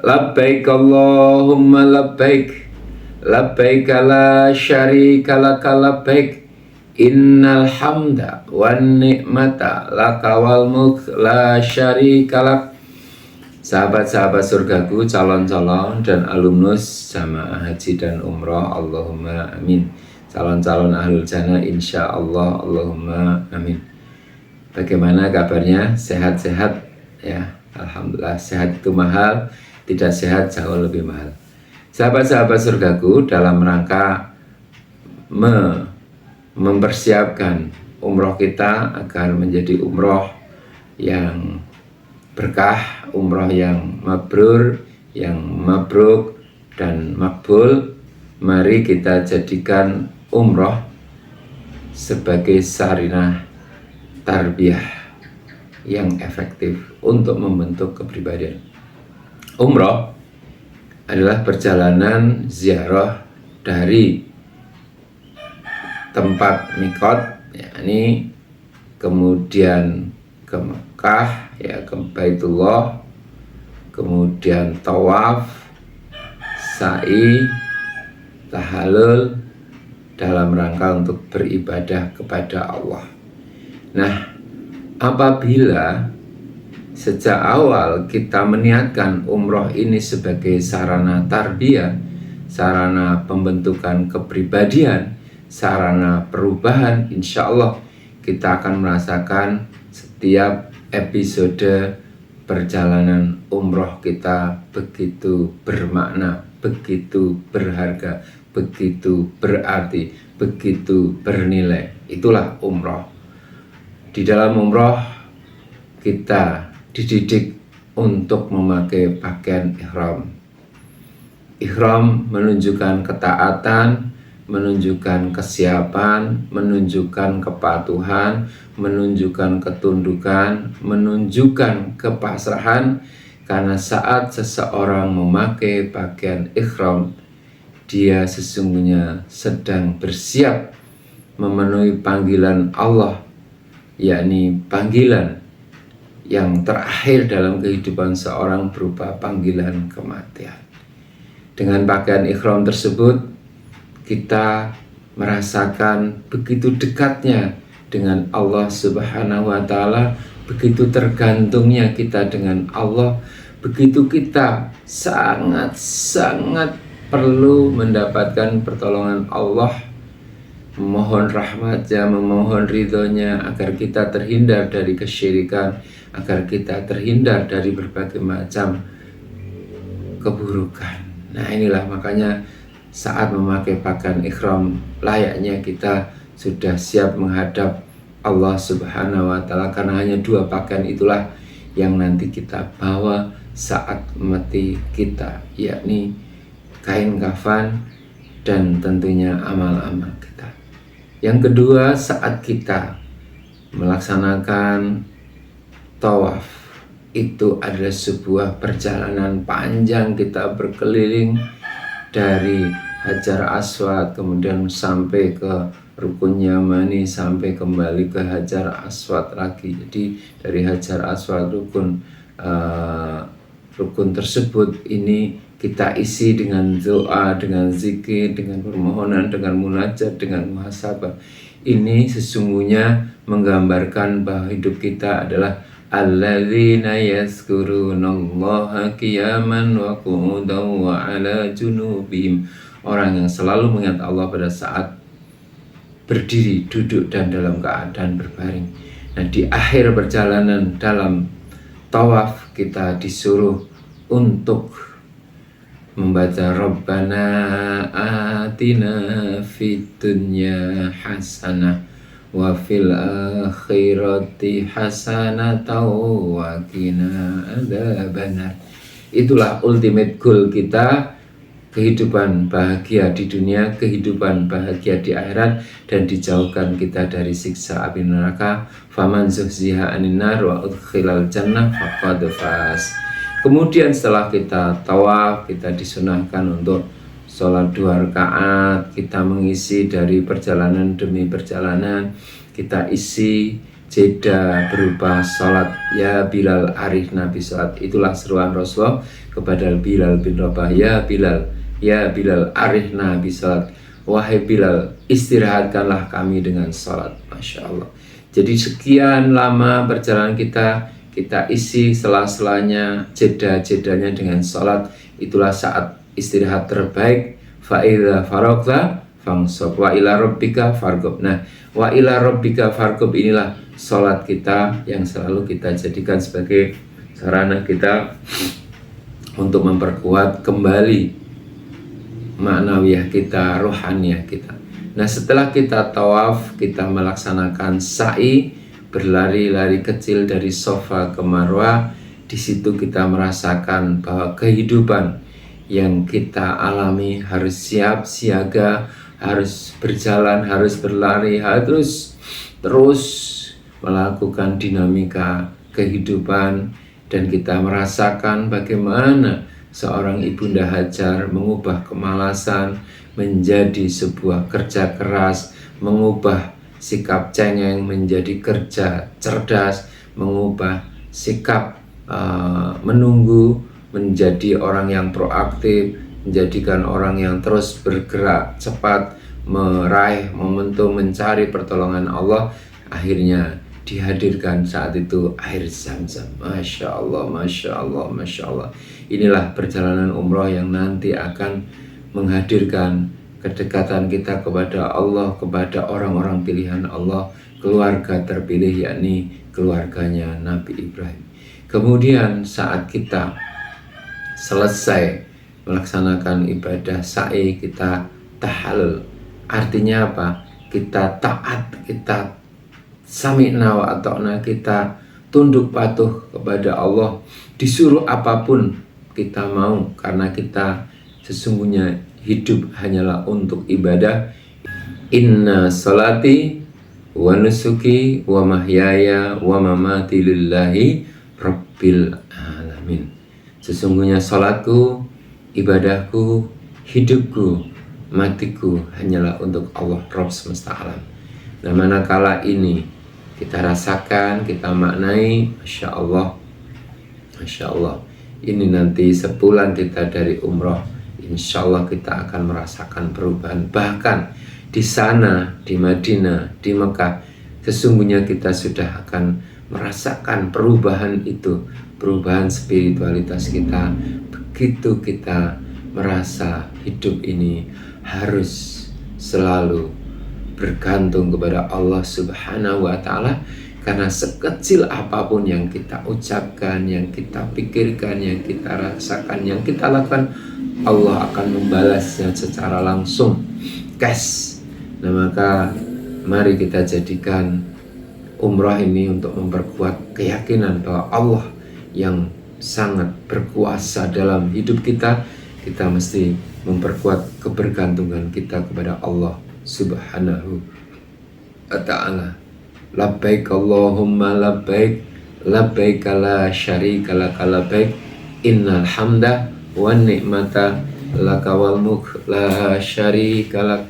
Labbaik Allahumma labbaik, labbaik la syarika laka labbaik, innal hamda wan ni'mata laka wal mulk la syarika lak. Sahabat-sahabat surgaku, calon-calon dan alumnus jamaah haji dan umroh, Allahumma amin. Calon-calon ahlul jannah insyaallah, Allahumma amin. Bagaimana kabarnya? Sehat-sehat ya? Alhamdulillah. Sehat itu mahal, tidak sehat jauh lebih mahal. Sahabat-sahabat surgaku, dalam rangka mempersiapkan umroh kita agar menjadi umroh yang berkah, umroh yang mabrur, yang mabruk dan makbul, mari kita jadikan umroh sebagai sarinah tarbiyah yang efektif untuk membentuk kepribadian. Umroh adalah perjalanan ziarah dari tempat mikot, yakni kemudian ke Mekah, ya, ke Baitullah, kemudian tawaf, sa'i, tahallul dalam rangka untuk beribadah kepada Allah. Nah, apabila sejak awal kita meniatkan umroh ini sebagai sarana tarbiyah, sarana pembentukan kepribadian, sarana perubahan, insya Allah kita akan merasakan setiap episode perjalanan umroh kita begitu bermakna, begitu berharga, begitu berarti, begitu bernilai. Itulah umroh. Di dalam umroh kita dididik untuk memakai pakaian ihram. Ihram menunjukkan ketaatan, menunjukkan kesiapan, menunjukkan kepatuhan, menunjukkan ketundukan, menunjukkan kepasrahan. Karena saat seseorang memakai pakaian ihram, dia sesungguhnya sedang bersiap memenuhi panggilan Allah, yakni panggilan yang terakhir dalam kehidupan seorang berupa panggilan kematian. Dengan pakaian ihram tersebut, kita merasakan begitu dekatnya dengan Allah Subhanahu wa Ta'ala, begitu tergantungnya kita dengan Allah, begitu kita sangat-sangat perlu mendapatkan pertolongan Allah, memohon rahmatnya, memohon ridhonya, agar kita terhindar dari kesyirikan, agar kita terhindar dari berbagai macam keburukan. Nah, inilah makanya saat memakai pakaian ihram, layaknya kita sudah siap menghadap Allah Subhanahu wa Ta'ala, karena hanya dua pakaian itulah yang nanti kita bawa saat mati kita, yakni kain kafan dan tentunya amal-amal kita. Yang kedua, saat kita melaksanakan tawaf, itu adalah sebuah perjalanan panjang, kita berkeliling dari Hajar Aswad, kemudian sampai ke Rukun Yamani, sampai kembali ke Hajar Aswad lagi. Jadi dari Hajar Aswad rukun tersebut ini kita isi dengan doa, dengan zikir, dengan permohonan, dengan munajat, dengan muhasabah. Ini sesungguhnya menggambarkan bahwa hidup kita adalah alladzina yazkurunallaha qiyaman wa qu'udan wa ala junubihim. Orang yang selalu mengingat Allah pada saat berdiri, duduk, dan dalam keadaan berbaring. Nah, di akhir perjalanan dalam tawaf kita disuruh untuk membaca Rabbana atina fid dunya hasanah wa fil akhirati hasanatan wa qina adzabannar. Itulah ultimate goal kita, kehidupan bahagia di dunia, kehidupan bahagia di akhirat, dan dijauhkan kita dari siksa api neraka. Faman zuhziha 'anil nar wa udkhilal jannah faqad faz. Kemudian setelah kita tawaf, kita disunahkan untuk sholat 2 rakaat. Kita mengisi dari perjalanan demi perjalanan, kita isi jeda berupa salat. Ya Bilal arihna bis salat. Itulah seruan Rasulullah kepada Bilal bin Rabah. Ya Bilal arihna bis salat. Wahai Bilal, istirahatkanlah kami dengan salat. Masya Allah. Jadi sekian lama perjalanan kita isi sela-selanya, jeda-jedanya dengan salat. Itulah saat istirahat terbaik. Fa idza faragta fansab wa ila rabbika farghab. Nah, wa ila rabbika farghab inilah salat kita yang selalu kita jadikan sebagai sarana kita untuk memperkuat kembali ma'nawiyah kita, rohaniyah kita. Nah, setelah kita tawaf, kita melaksanakan sa'i, berlari-lari kecil dari Safa ke Marwah. Di situ kita merasakan bahwa kehidupan yang kita alami harus siap siaga, harus berjalan, harus berlari, harus terus melakukan dinamika kehidupan, dan kita merasakan bagaimana seorang Ibunda Hajar mengubah kemalasan menjadi sebuah kerja keras, mengubah sikap cengeng menjadi kerja cerdas, mengubah sikap menunggu menjadi orang yang proaktif, menjadikan orang yang terus bergerak cepat, meraih momentum, mencari pertolongan Allah. Akhirnya dihadirkan saat itu air Zam-Zam. Masya Allah, Masya Allah, Masya Allah. Inilah perjalanan umroh yang nanti akan menghadirkan kedekatan kita kepada Allah, kepada orang-orang pilihan Allah, keluarga terpilih, yakni keluarganya Nabi Ibrahim. Kemudian saat kita selesai melaksanakan ibadah sa'i, kita tahallul. Artinya apa? Kita taat, kita sami'na wa ata'na, kita tunduk patuh kepada Allah. Disuruh apapun kita mau, karena kita sesungguhnya hidup hanyalah untuk ibadah. Inna salati wa nusuki wa mahyaya wa mamati lillahi rabbil alamin. Sesungguhnya salatku, ibadahku, hidupku, matiku hanyalah untuk Allah Rabb semesta alam. Nah, manakala ini kita rasakan, kita maknai, Masya Allah, Masya Allah, ini nanti sebulan kita dari umroh, insya Allah kita akan merasakan perubahan. Bahkan di sana, di Madinah, di Mekah, sesungguhnya kita sudah akan merasakan perubahan itu, perubahan spiritualitas kita. Begitu kita merasa hidup ini harus selalu bergantung kepada Allah Subhanahu wa Ta'ala, karena sekecil apapun yang kita ucapkan, yang kita pikirkan, yang kita rasakan, yang kita lakukan, Allah akan membalasnya secara langsung, cash. Nah, maka mari kita jadikan umrah ini untuk memperkuat keyakinan bahwa Allah yang sangat berkuasa dalam hidup kita. Kita mesti memperkuat kebergantungan kita kepada Allah Subhanahu wa Ta'ala. Labbaik Allahumma labbaik, labbaik la syarika laka labbaik, innal hamda wan ni'mata laka wal mulk la syarika lak.